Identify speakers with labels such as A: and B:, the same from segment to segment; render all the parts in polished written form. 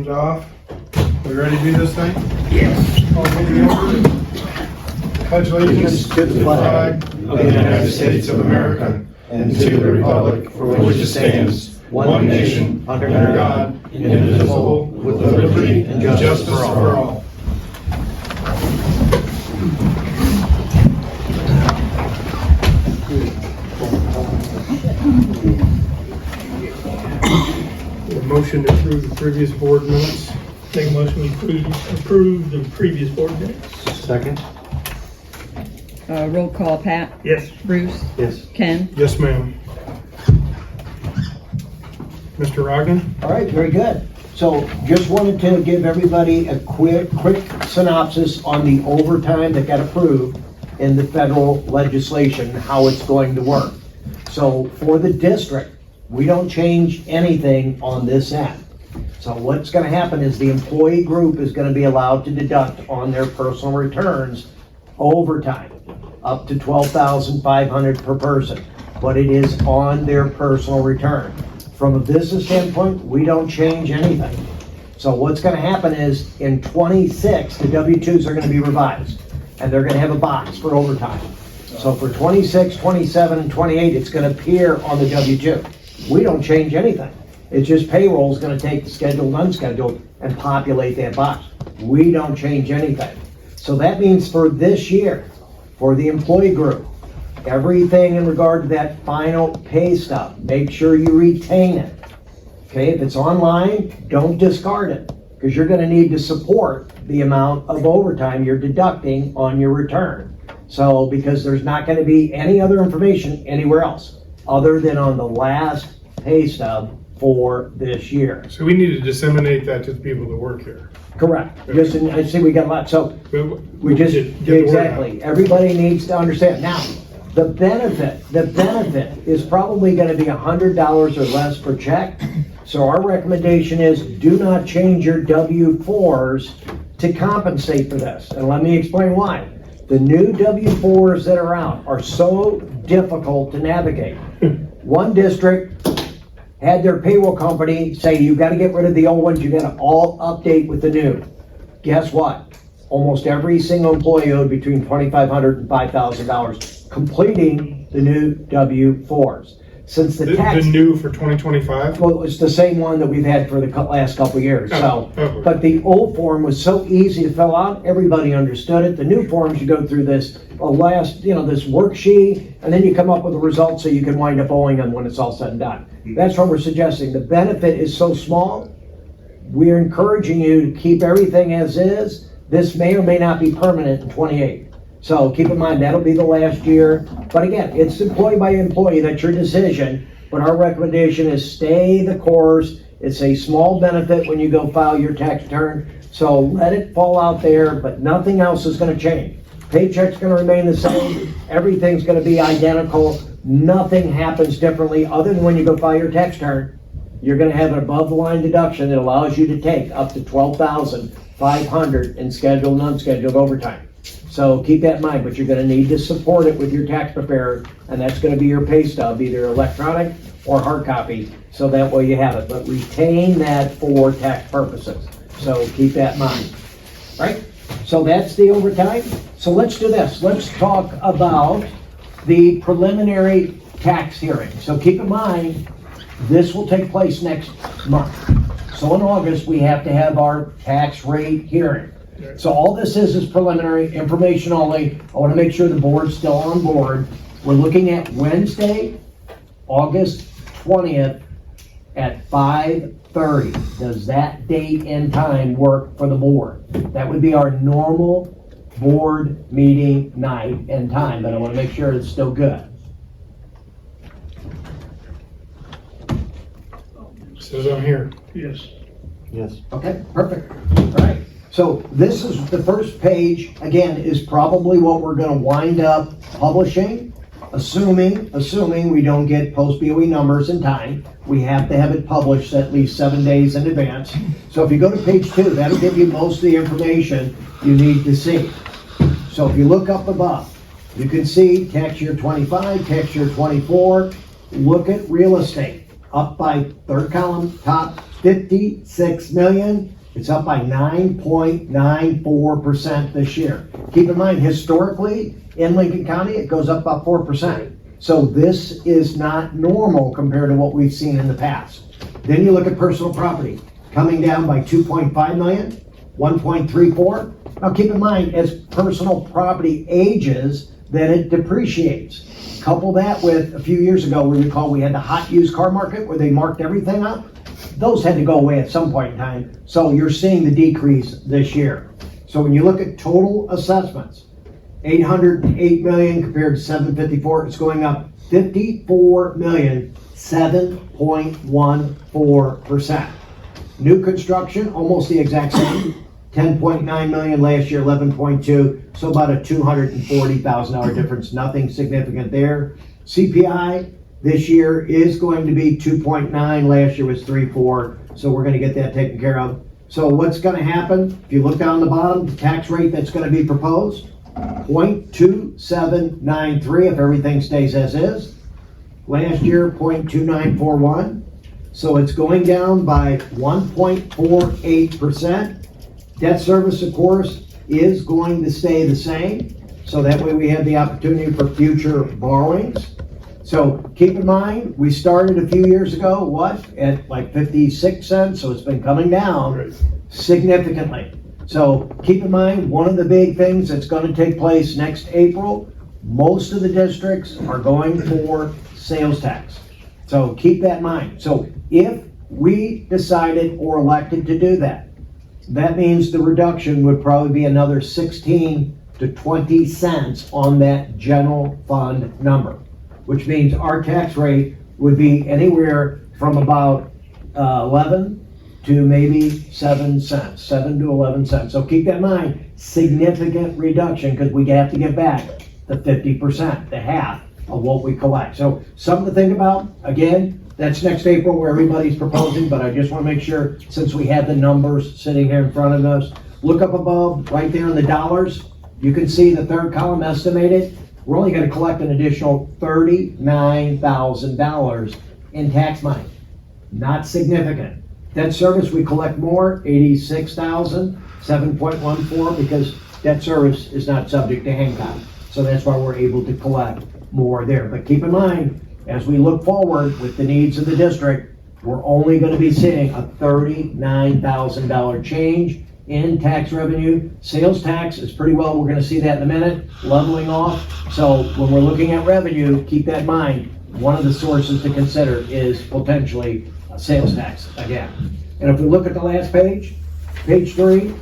A: comes off. We ready to do this thing?
B: Yes.
A: All in order. Pledge allegiance to the flag of the United States of America and to the republic for which it stands, one nation, under God, indivisible, with liberty and justice for all. Motion to approve the previous board minutes.
C: Make a motion we approve the previous board minutes.
A: Second.
D: Roll call, Pat,
C: Yes.
D: Bruce,
A: Yes.
D: Ken.
A: Yes, ma'am. Mr. Rognan?
B: All right, very good. So just wanted to give everybody a quick synopsis on the overtime that got approved in the federal legislation, how it's going to work. So for the district, we don't change anything on this end. So what's going to happen is the employee group is going to be allowed to deduct on their personal returns overtime, up to $12,500 per person, but it is on their personal return. From a business standpoint, we don't change anything. So what's going to happen is in 26, the W-2s are going to be revised, and they're going to have a box for overtime. So for 26, 27, and 28, it's going to appear on the W-2. We don't change anything. It's just payroll is going to take the scheduled and unscheduled and populate that box. We don't change anything. So that means for this year, for the employee group, everything in regard to that final pay stub, make sure you retain it. Okay, if it's online, don't discard it, because you're going to need to support the amount of overtime you're deducting on your return. So, because there's not going to be any other information anywhere else other than on the last pay stub for this year.
A: So we need to disseminate that to the people that work here.
B: Correct. Just, I see we got a lot, so we just,
A: Get the word out.
B: exactly, everybody needs to understand. Now, the benefit is probably gonna be $100 or less per check. So our recommendation is do not change your W-4s to compensate for this. And let me explain why. The new W-4s that are out are so difficult to navigate. One district had their payroll company say, you gotta get rid of the old ones, you gotta all update with the new. Guess what? Almost every single employee owed between $2,500 and $5,000 completing the new W-4s. Since the tax...
A: The new for 2025?
B: Well, it's the same one that we've had for the last couple of years, so.
A: Oh.
B: But the old form was so easy to fill out, everybody understood it. The new forms, you go through this this worksheet, and then you come up with the results so you can wind up owing them when it's all said and done. That's what we're suggesting. The benefit is so small, we're encouraging you to keep everything as is. This may or may not be permanent in 28. So keep in mind, that'll be the last year. But again, it's employee by employee, that's your decision. But our recommendation is stay the course. It's a small benefit when you go file your tax return. So let it fall out there, but nothing else is gonna change. Paycheck's gonna remain the same. Everything's gonna be identical. Nothing happens differently other than when you go file your tax return. You're gonna have an above the line deduction that allows you to take up to $12,500 in scheduled and unscheduled overtime. So keep that in mind, but you're gonna need to support it with your tax preparer, and that's gonna be your pay stub, either electronic or hard copy, so that way you have it. But retain that for tax purposes. So keep that in mind, right? So that's the overtime. So let's do this. Let's talk about the preliminary tax hearing. So keep in mind, this will take place next month. So in August, we have to have our tax rate hearing. So all this is preliminary information only. I want to make sure the board's still on board. We're looking at Wednesday, August 20th at 5:30. Does that date and time work for the board? That would be our normal board meeting night and time, but I want to make sure it's still good.
A: Says I'm here.
C: Yes.
A: Yes.
B: Okay, perfect. All right. So this is the first page, again, is probably what we're gonna wind up publishing, assuming we don't get post-BOE numbers in time. We have to have it published at least 7 days in advance. So if you go to page 2, that'll give you most of the information you need to see. So if you look up above, you can see tax year 25, tax year 24, look at real estate. up by, third column, top, 56 million. It's up by 9.94% this year. Keep in mind, historically, in Lincoln County, it goes up about 4%. So this is not normal compared to what we've seen in the past. Then you look at personal property, coming down by 2.5 million, 1.34. Now keep in mind, as personal property ages, then it depreciates. Couple that with a few years ago, we recall we had the hot used car market where they marked everything up. Those had to go away at some point in time. So you're seeing the decrease this year. So when you look at total assessments, 808 million compared to 754, it's going up 54 million, 7.14%. New construction, almost the exact same, 10.9 million last year, 11.2, so about a $240,000 difference, nothing significant there. CPI this year is going to be 2.9, last year was 3.4, so we're gonna get that taken care of. So what's gonna happen, if you look down the bottom, the tax rate that's gonna be proposed, 0.2793 if everything stays as is. Last year, 0.2941. So it's going down by 1.48%. Debt service, of course, is going to stay the same. So that way we have the opportunity for future borrowings. So keep in mind, we started a few years ago, what, at like 56 cents, so it's been coming down significantly. So keep in mind, one of the big things that's going to take place next April, most of the districts are going for sales tax. So keep that in mind. So if we decided or elected to do that, that means the reduction would probably be another 16 to 20 cents on that general fund number, which means our tax rate would be anywhere from about 11 to maybe 7 cents, 7 to 11 cents. So keep that in mind, significant reduction because we have to get back the 50%, the half of what we collect. So something to think about. Again, that's next April where everybody's proposing, but I just want to make sure, since we have the numbers sitting here in front of us, look up above, right there in the dollars, you can see the third column estimated. We're only going to collect an additional $39,000 in tax money. Not significant. Debt service, we collect more, 86,000, 7.14, because debt service is not subject to Hancock. So that's why we're able to collect more there. But keep in mind, as we look forward with the needs of the district, we're only going to be seeing a $39,000 change in tax revenue. Sales tax is pretty well, we're going to see that in a minute, leveling off. So when we're looking at revenue, keep that in mind. One of the sources to consider is potentially sales tax again. And if we look at the last page, page 3,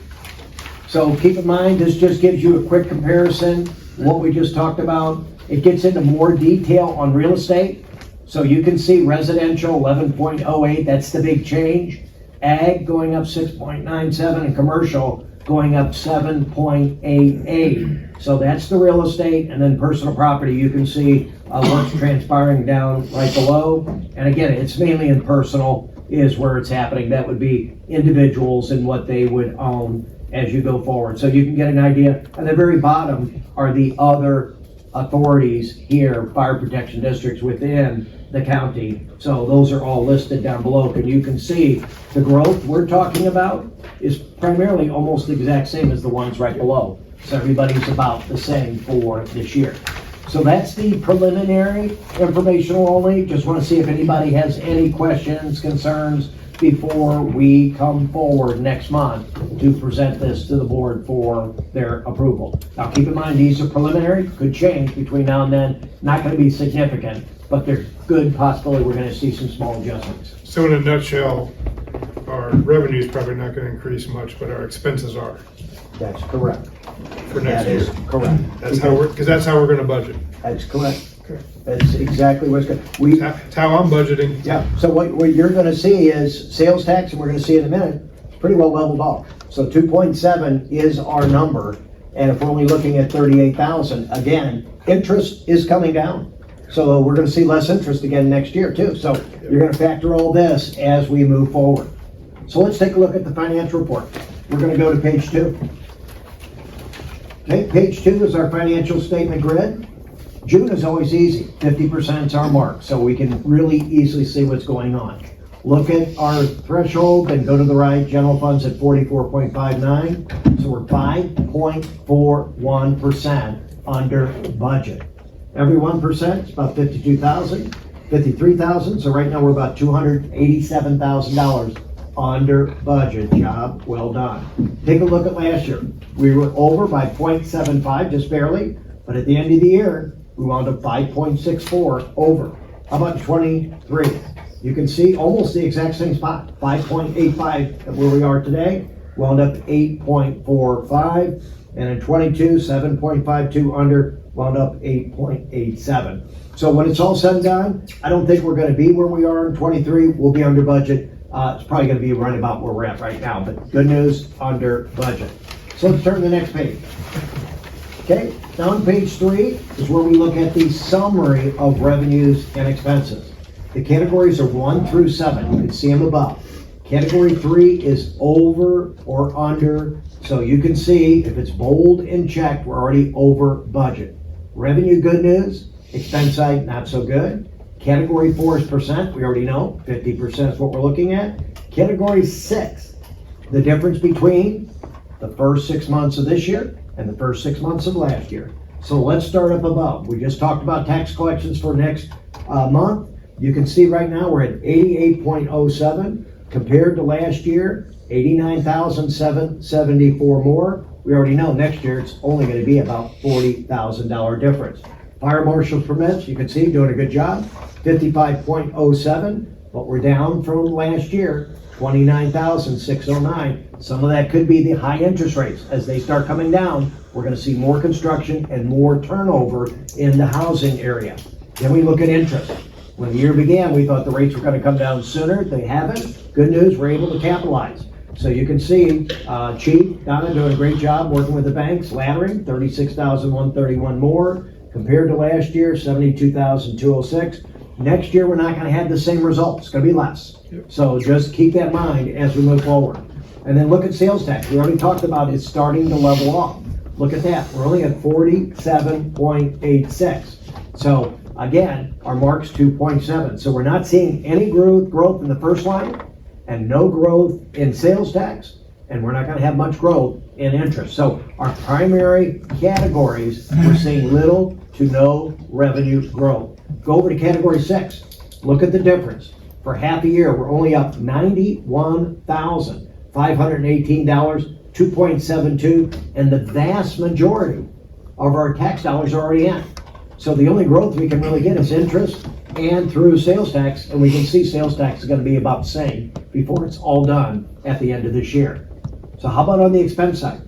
B: so keep in mind, this just gives you a quick comparison, what we just talked about. It gets into more detail on real estate. So you can see residential 11.08, that's the big change. Ag going up 6.97 and commercial going up 7.88. So that's the real estate, and then personal property, you can see what's transpiring down right below. And again, it's mainly in personal is where it's happening. That would be individuals and what they would own as you go forward. So you can get an idea. At the very bottom are the other authorities here, fire protection districts within the county. So those are all listed down below. And you can see the growth we're talking about is primarily almost the exact same as the ones right below. So everybody's about the same for this year. So that's the preliminary informational only. Just want to see if anybody has any questions, concerns before we come forward next month to present this to the board for their approval. Now keep in mind, these are preliminary, could change between now and then, not going to be significant, but there's good possibility we're going to see some small adjustments.
A: So in a nutshell, our revenue is probably not going to increase much, but our expenses are
B: That's correct.
A: for next
B: That
A: year.
B: is correct.
A: That's how that's how we're going to budget.
B: That's correct.
A: Okay.
B: That's exactly what's good.
A: That's how I'm budgeting.
B: Yeah, so what you're gonna see is sales tax, and we're gonna see in a minute, pretty well leveled off. So 2.7 is our number, and if we're only looking at 38,000, again, interest is coming down. So we're gonna see less interest again next year too. So you're gonna factor all this as we move forward. So let's take a look at the financial report. We're gonna go to page 2. Okay, page 2 is our financial statement grid. June is always easy, 50% is our mark, so we can really easily see what's going on. Look at our threshold and go to the right, general funds at 44.59, so we're 5.41% under budget. Every 1% is about 52,000, 53,000, so right now we're about $287,000 under budget. Job well done. Take a look at last year. We were over by 0.75, just barely, but at the end of the year, we wound up 5.64 over. How about 23? You can see almost the exact same spot, 5.85 where we are today, wound up 8.45, and in 22, 7.52 under, wound up 8.87. So when it's all said and done, I don't think we're gonna be where we are in 23, we'll be under budget. It's probably gonna be right about where we're at right now, but good news, under budget. So let's turn to the next page. Okay, now on page 3 is where we look at the summary of revenues and expenses. The categories are 1 through 7, you can see them above. Category 3 is over or under, so you can see if it's bold and checked, we're already over budget. Revenue, good news. Expense side, not so good. Category 4 is percent, we already know, 50% is what we're looking at. Category 6, the difference between the first 6 months of this year and the first 6 months of last year. So let's start up above. We just talked about tax collections for next month. You can see right now we're at 88.07 compared to last year, 89,774 more. We already know next year it's only going to be about $40,000 difference. Fire marshal permits, you can see doing a good job, 55.07, but we're down from last year, 29,609. Some of that could be the high interest rates. As they start coming down, we're going to see more construction and more turnover in the housing area. Then we look at interest. When the year began, we thought the rates were going to come down sooner. They haven't. Good news, we're able to capitalize. So you can see Chief Donna doing a great job working with the banks, laddering 36,131 more compared to last year, 72,206. Next year, we're not going to have the same results. It's going to be less. So just keep that in mind as we move forward. And then look at sales tax. We already talked about it's starting to level off. Look at that. We're only at 47.86. So again, our mark's 2.7. So we're not seeing any growth in the first line and no growth in sales tax, and we're not going to have much growth in interest. So our primary categories, we're seeing little to no revenue growth. Go over to category 6. Look at the difference. For half a year, we're only up $91,518, 2.72, and the vast majority of our tax dollars are already in. So the only growth we can really get is interest and through sales tax, and we can see sales tax is going to be about the same before it's all done at the end of this year. So how about on the expense side?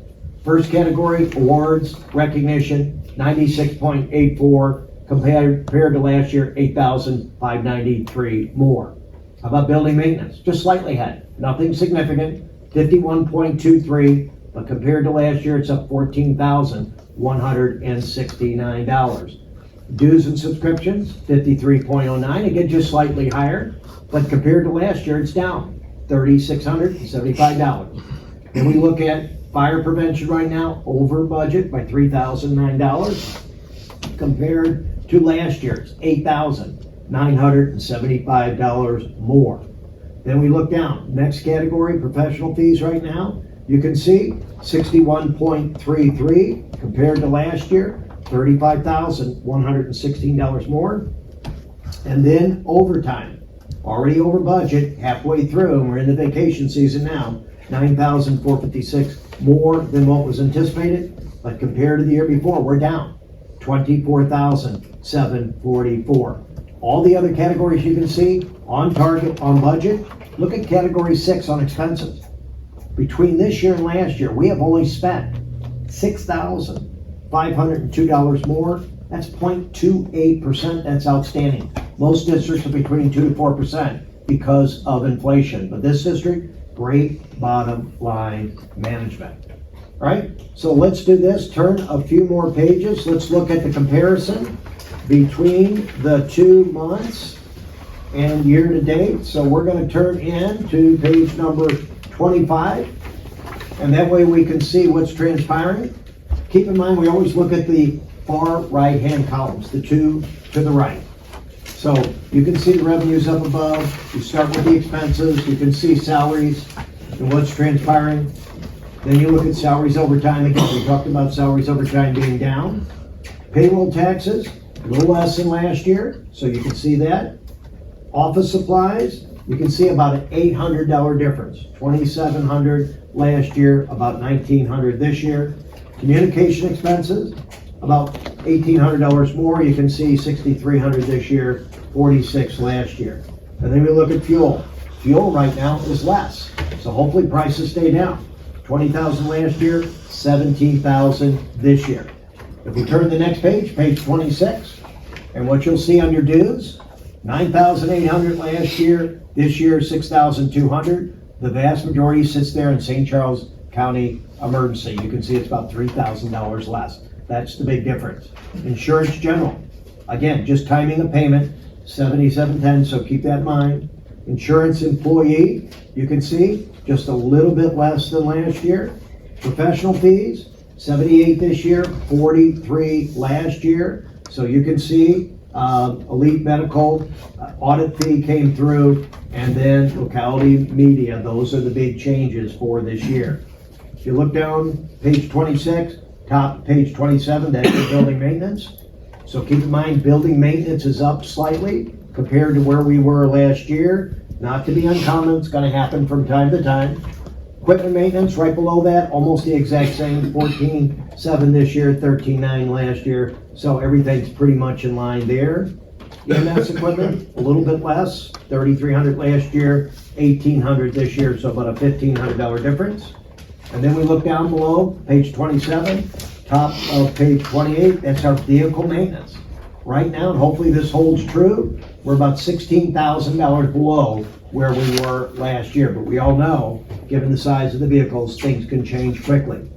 B: First category, awards, recognition, 96.84 compared to last year, 8,593 more. How about building maintenance? Just slightly ahead, nothing significant, 51.23, but compared to last year, it's up $14,169. Dues and subscriptions, 53.09, again, just slightly higher, but compared to last year, it's down $3,675. And we look at fire prevention right now, over budget by $3,009. Compared to last year's, $8,975 more. Then we look down, next category, professional fees right now, you can see 61.33 compared to last year, $35,116 more. And then overtime, already over budget, halfway through, and we're in the vacation season now, 9,456 more than what was anticipated, but compared to the year before, we're down 24,744. All the other categories you can see, on target, on budget. Look at category 6 on expenses. Between this year and last year, we have only spent $6,502 more. That's 0.28%, that's outstanding. Most districts are between 2 to 4% because of inflation, but this district, great bottom line management. All right, so let's do this, turn a few more pages. Let's look at the comparison between the 2 months and year to date. So we're going to turn in to page number 25, and that way we can see what's transpiring. Keep in mind, we always look at the far right-hand columns, the two to the right. So you can see the revenues up above. You start with the expenses. You can see salaries and what's transpiring. Then you look at salaries over time. Again, we talked about salaries over time being down. Payroll taxes, a little less than last year, so you can see that. Office supplies, you can see about an $800 difference. $2,700 last year, about $1,900 this year. Communication expenses, about $1,800 more. You can see $6,300 this year, $46 last year. And then we look at fuel. Fuel right now is less, so hopefully prices stay down. $20,000 last year, $17,000 this year. If we turn to the next page, page 26, and what you'll see on your dues, $9,800 last year, this year $6,200. The vast majority sits there in St. Charles County Emergency. You can see it's about $3,000 less. That's the big difference. Insurance general, again, just timing of payment, $77.10, so keep that in mind. Insurance employee, you can see just a little bit less than last year. Professional fees, $78 this year, $43 last year. So you can see Elite Medical audit fee came through, and then locality media. Those are the big changes for this year. If you look down page 26, top page 27, that's your building maintenance. So keep in mind, building maintenance is up slightly compared to where we were last year. Not to be uncommon, it's going to happen from time to time. Equipment maintenance, right below that, almost the exact same, $14.7 this year, $13.9 last year. So everything's pretty much in line there. EMS equipment, a little bit less, $3,300 last year, $1,800 this year, so about a $1,500 difference. And then we look down below, page 27, top of page 28, that's our vehicle maintenance. Right now, and hopefully this holds true, we're about $16,000 below where we were last year. But we all know, given the size of the vehicles, things can change quickly.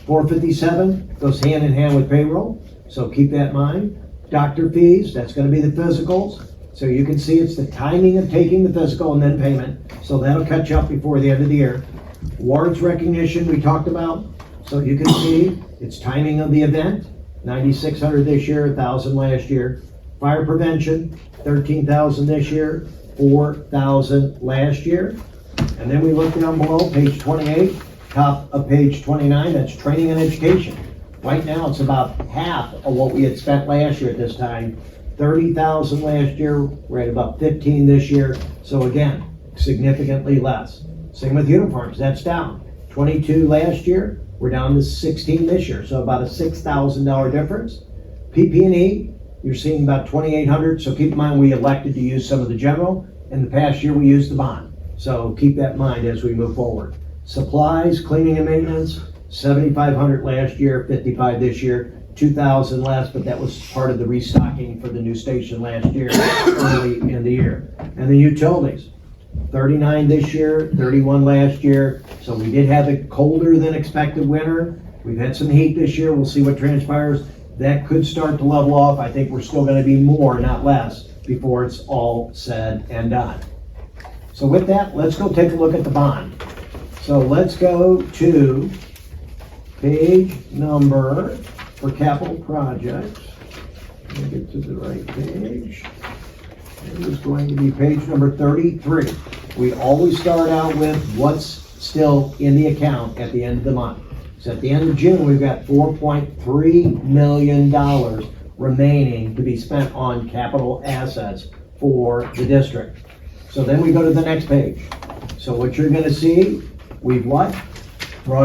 B: 457 goes hand in hand with payroll, so keep that in mind. Doctor fees, that's going to be the physicals. So you can see it's the timing of taking the physical and then payment. So that'll catch up before the end of the year. Awards recognition we talked about. So you can see it's timing of the event. $9,600 this year, $1,000 last year. Fire prevention, $13,000 this year, $4,000 last year. And then we look down below, page 28, top of page 29, that's training and education. Right now, it's about half of what we had spent last year at this time. $30,000 last year, we're at about $15,000 this year. So again, significantly less. Same with uniforms, that's down. $22,000 last year, we're down to $16,000 this year, so about a $6,000 difference. PP&E, you're seeing about $2,800, so keep in mind we elected to use some of the general. In the past year, we used the bond. So keep that in mind as we move forward. Supplies, cleaning and maintenance, $7,500 last year, $55,000 this year, $2,000 less, but that was part of the restocking for the new station last year, early in the year. And the utilities, $39,000 this year, $31,000 last year. So we did have a colder than expected winter. We've had some heat this year. We'll see what transpires. That could start to level off. I think we're still going to be more, not less, before it's all said and done. So with that, let's go take a look at the bond. So let's go to page number for capital projects. Let me get to the right page. It is going to be page number 33. We always start out with what's still in the account at the end of the month. So at the end of June, we've got $4.3 million remaining to be spent on capital assets for the district. So then we go to the next page. So what you're gonna see, we've brought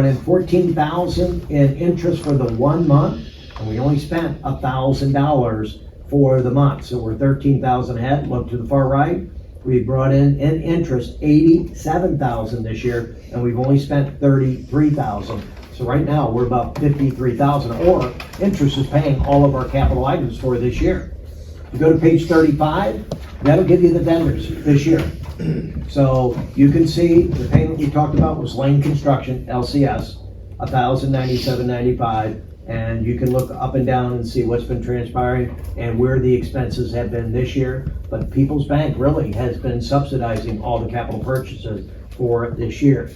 B: in $14,000 in interest for the 1 month, and we only spent $1,000 for the month. So we're $13,000 ahead. Look to the far right. We brought in interest $87,000 this year, and we've only spent $33,000. So right now we're about $53,000, or interest is paying all of our capital items for this year. You go to page 35, that'll give you the vendors this year. So you can see the payment we talked about was Lane Construction, LCS, $1,097.95, and you can look up and down and see what's been transpiring and where the expenses have been this year. But People's Bank really has been subsidizing all the capital purchases for this year.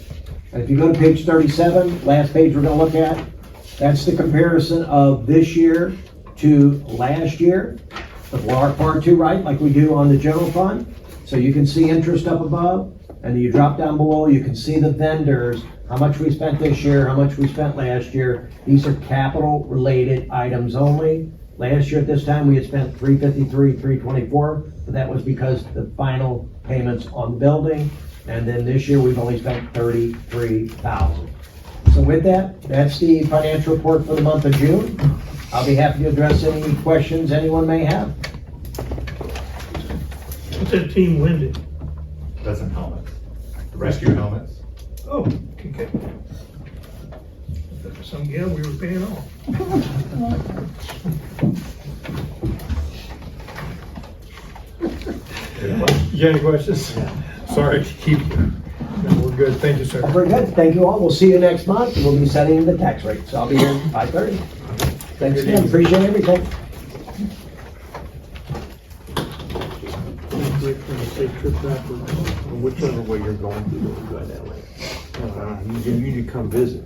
B: And if you go to page 37, last page we're going to look at, that's the comparison of this year to last year, the part two, right, like we do on the general fund. So you can see interest up above, and then you drop down below, you can see the vendors, how much we spent this year, how much we spent last year. These are capital related items only. Last year at this time, we had spent $353, $324, but that was because the final payments on the building. And then this year, we've only spent $33,000. So with that, that's the financial report for the month of June. I'll be happy to address any questions anyone may have.
C: What's that team winded?
A: That's in helmets. The rescue helmets.
C: Oh, okay. That was some gal we were paying off.
D: You got any questions? Sorry to keep you. No, we're good. Thank you, sir.
B: Very good. Thank you all. We'll see you next month. We'll be setting the tax rate. So I'll be here at 5:30. Thanks again. Appreciate everything.
D: Great for the safe trip backward, or whichever way you're going to go that way. You need to come visit.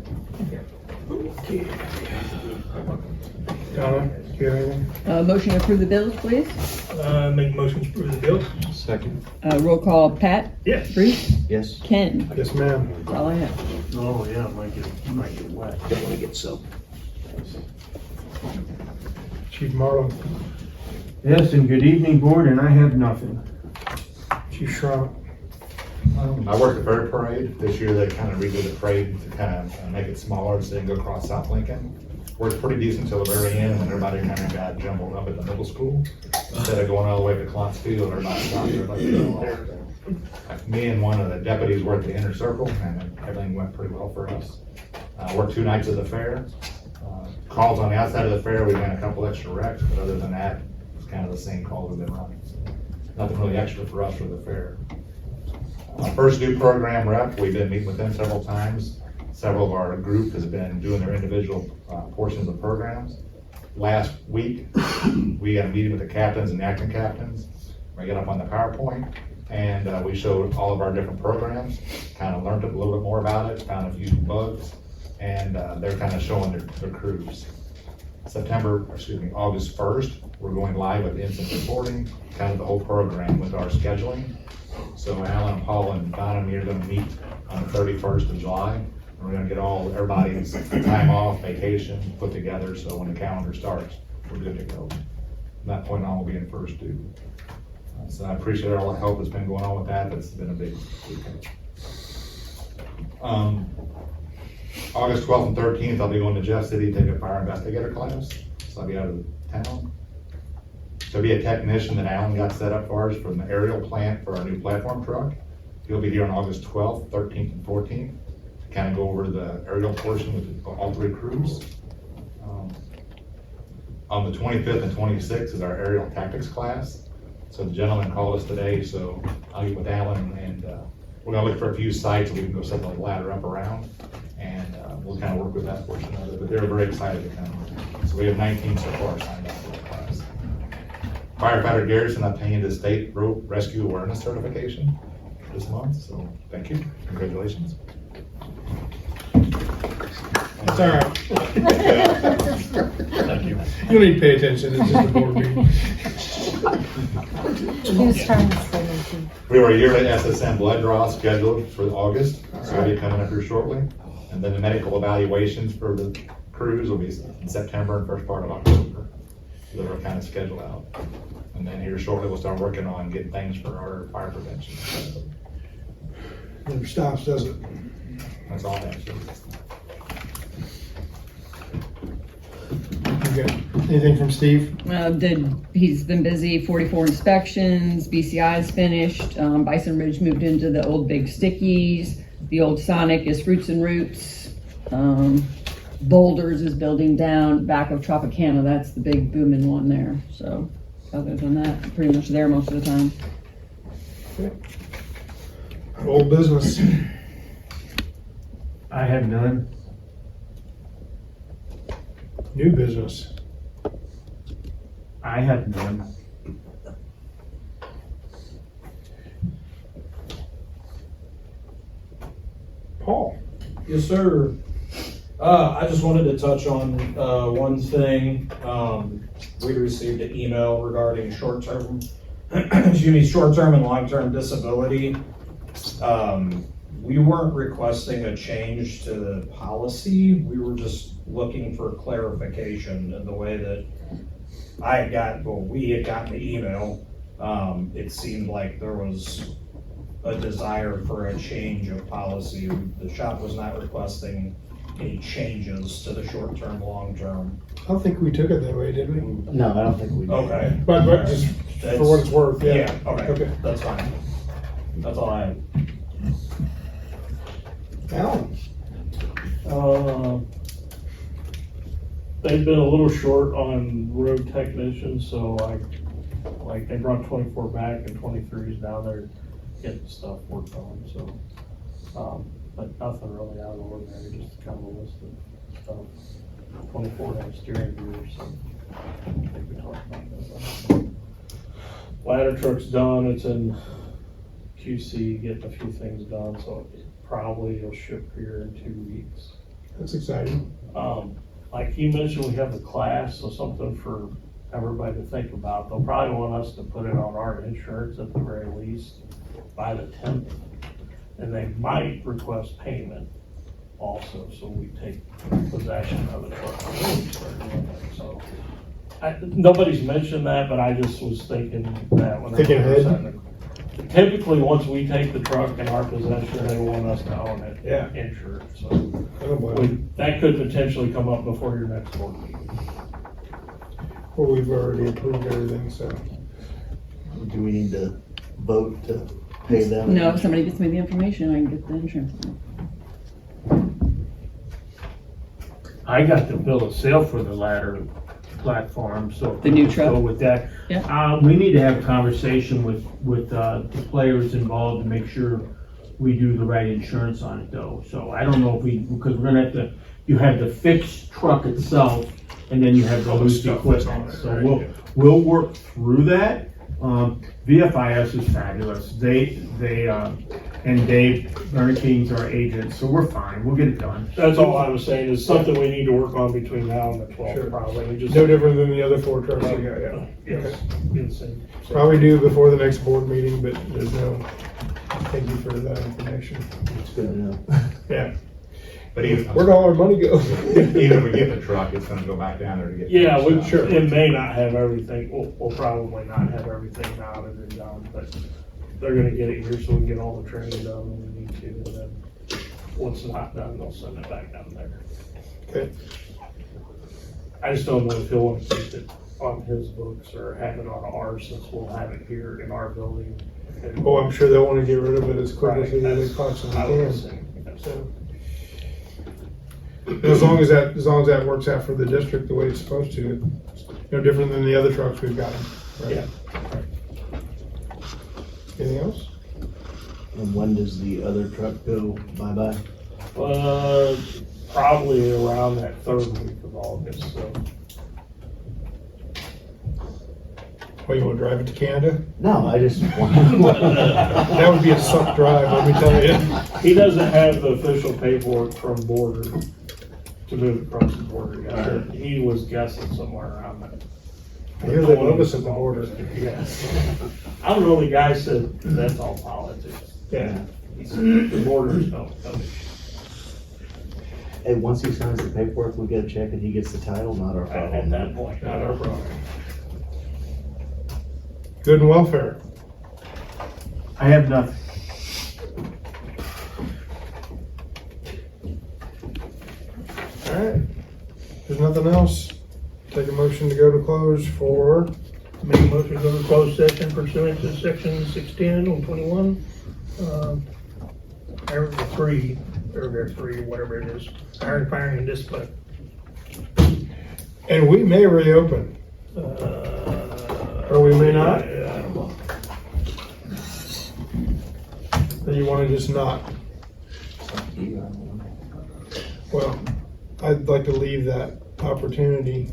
D: Donna, do you have anything?
E: Motion to approve the bills, please.
C: Make motions for the bills?
D: Second.
E: Roll call, Pat,
C: Yes.
E: Bruce,
D: Yes.
E: Ken.
D: Yes, ma'am.
E: That's all I have.
D: Oh, yeah, it might get wet.
B: Don't want to get soaked.
D: Chief Marlowe.
F: Yes, and good evening, board, and I have nothing.
D: Chief Schramm.
A: I worked the fair parade. This year they kind of redid the parade to kind of make it smaller so they can go across South Lincoln. Worked pretty decent till the very end when everybody kind of got jumbled up at the middle school. Instead of going all the way to Clontz Field, everybody stopped there like me and one of the deputies were at the inner circle, and everything went pretty well for us. Worked 2 nights at the fair. Calls on the outside of the fair, we ran a couple extra wrecks, but other than that, it's kind of the same calls we've been running. So nothing really extra for us for the fair. Our first new program rep, we've been meeting with them several times. Several of our group has been doing their individual portions of programs. Last week, we had a meeting with the captains and the acting captains. We got up on the PowerPoint and we showed all of our different programs, kind of learned a little bit more about it, found a few bugs, and they're kind of showing their crews. August 1st, we're going live with incident reporting, kind of the whole program with our scheduling. So Alan, Paul, and Donna and me are gonna meet on the 31st of July. And we're gonna get everybody's time off, vacation put together, so when the calendar starts, we're good to go. From that point on, we'll be in first due. So I appreciate all the help that's been going on with that. That's been a big help. August 12th and 13th, I'll be going to Jeff City to take a fire investigator class. So I'll be out of town. There'll be a technician that Alan got set up for us from the aerial plant for our new platform truck. He'll be here on August 12th, 13th, and 14th to kind of go over the aerial portion with all 3 crews. On the 25th and 26th is our aerial tactics class. So the gentleman called us today, so I'll get with Alan and we're gonna look for a few sites that we can go set the ladder up around, and we'll kind of work with that portion of it, but they're very excited to come. So we have 19 so far signed up for the class. Firefighter Garrison obtained the state rope rescue awareness certification this month, so thank you, congratulations.
D: That's all right.
A: Thank you.
D: You don't need to pay attention. It's just a board meeting.
G: Whose turn is it?
A: We have our yearly SSM blood draw scheduled for August, so it'll be coming up here shortly. And then the medical evaluations for the crews will be in September and first part of October. So they're kind of scheduled out. And then here shortly, we'll start working on getting things for our fire prevention.
D: Never stops, does it?
A: That's all I have.
D: Okay. Anything from Steve?
E: He's been busy, 44 inspections, BCI's finished, Bison Ridge moved into the old big stickies, the old Sonic is Fruits and Roots, Boulders is building down back of Tropicana, that's the big booming one there, so other than that, pretty much there most of the time.
D: Okay. Old business.
F: I have none.
D: New business.
F: I have none.
D: Paul.
H: Yes, sir. I just wanted to touch on one thing. we received an email regarding short-term, excuse me, short-term and long-term disability. We weren't requesting a change to the policy. We were just looking for clarification in the way that we had gotten the email. It seemed like there was a desire for a change of policy. The shop was not requesting any changes to the short-term, long-term.
A: I don't think we took it that way, did we?
I: No, I don't think we did.
H: Okay.
A: But just for what it's worth, yeah.
H: Yeah, okay,
A: Okay.
H: that's fine. That's all I had.
A: Alan?
C: They've been a little short on road technicians, so like they brought 24 back and 23 is down there getting stuff worked on, so. But nothing really out of the ordinary, just kind of a list of stuff. 24 had steering gears, so I think we talked about that. Ladder truck's done, it's in QC, getting a few things done, so it probably will ship here in 2 weeks.
A: That's exciting.
C: Like you mentioned, we have the class, so something for everybody to think about. They'll probably want us to put it on our insurance at the very least by the 10th. And they might request payment also, so we take possession of the truck. So, nobody's mentioned that, but I just was thinking that when
A: Thinking ahead.
C: Typically, once we take the truck in our possession, they want us to own it,
A: Yeah.
C: insured, so.
A: I don't blame you.
C: That could potentially come up before your next board meeting.
A: Well, we've already approved everything, so.
I: Do we need to vote to pay them?
E: No, if somebody gets me the information, I can get the insurance.
F: I got the bill of sale for the ladder platform, so.
E: The new truck?
F: Go with that.
E: Yeah.
F: We need to have a conversation with the players involved to make sure we do the right insurance on it though. So I don't know if because we're gonna have to, you have the fixed truck itself and then you have the loose
A: stuff that's on
F: equipment.
A: it,
F: So
A: right,
F: we'll work through that. VFIS is fabulous. They and Dave Bernstein's our agent, so we're fine. We'll get it done.
C: That's all I was saying, is something we need to work on between now and the
A: Sure.
C: 12th, probably. We just.
A: No different than the other 4 trucks we got, yeah.
C: Yes, insane.
A: Probably due before the next board meeting, but there's no, thank you for that information.
I: It's good to know.
A: Yeah.
J: But even,
A: Where'd all our money go?
J: even if we get the truck, it's gonna go back down there to get.
C: Yeah, we,
J: finished up.
C: it may not have everything, we'll probably not have everything mounted and done, but they're gonna get it here so we can get all the training done when we need to, and then once it's not done, they'll send it back down there.
A: Okay.
C: I just don't know if he'll want to keep it on his books or have it on ours, since we'll have it here in our building.
A: Oh, I'm sure they'll want to get rid of it as quick as they
C: Right,
A: possibly
C: I would
A: can.
C: assume, yes.
A: So. As long as that works out for the district the way it's supposed to, no different than the other trucks we've got. Right?
C: Yeah.
A: Anything else?
I: And when does the other truck go bye-bye?
C: Probably around that 3rd week of August, so.
A: Oh, you want to drive it to Canada?
I: No, I just want.
A: That would be a suck drive, let me tell you.
C: He doesn't have the official paperwork from border to move across the border yet. He was guessing somewhere around that.
A: I hear they love us at the border.
C: Yes. I don't know, the guy said that's all politics.
A: Yeah.
C: He said the borders don't.
I: Hey, once he signs the paperwork, we get a check and he gets the title, not our
C: At
I: problem.
C: that point, not our problem.
A: Good and welfare.
F: I have nothing.
A: All right. If there's nothing else, take a motion to go to close for,
C: Make a motion to go to closed session pursuant to section 610 on 21. Paragraph 3, whatever it is, hiring, firing, and discipline.
A: and we may reopen, or we may not.
C: I don't know.
A: Or you want to just not? Well, I'd like to leave that opportunity.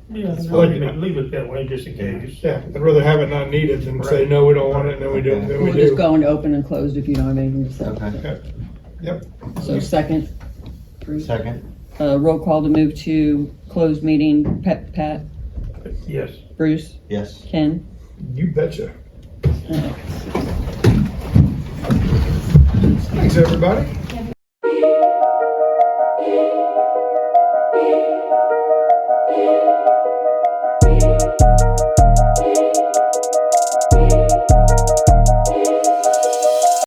C: Yeah,
A: like-
C: leave it that way just in case.
A: Yeah, I'd rather have it not needed than say, no, we don't want it, and then we do, then we
E: We'll just
A: do.
E: go into open and closed if you don't have anything to say.
I: Okay.
A: Okay. Yep.
E: So second, approved.
I: Second?
E: Roll call to move to closed meeting. Pat,
D: Yes.
E: Bruce,
I: Yes.
E: Ken.
A: You betcha. Thanks, everybody.